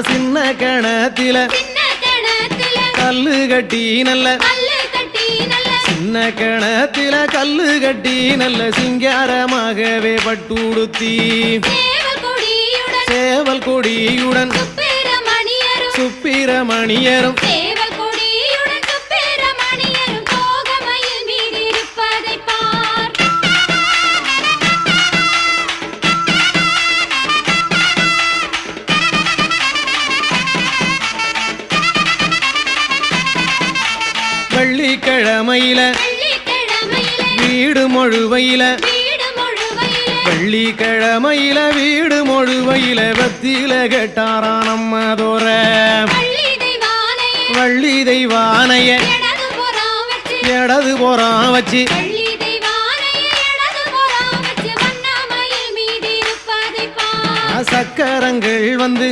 சின்ன கணத்தில கல்லு கட்டி நல்ல சின்ன கணத்தில கல்லு கட்டி நல்ல சிங்காரமாகவே பட்டுடுத்தி சேவல் கொடியுடன் சுப்பிரமணியரும் வெள்ளிக்கிழமையில வீடு மொழுவையில வெள்ளிக்கிழமையில வீடு மொழுவையில பத்தியில கேட்டாராம் நம்ம தோற வள்ளி தெய்வானைய இடது போறான் வச்சு சக்கரங்கள் வந்து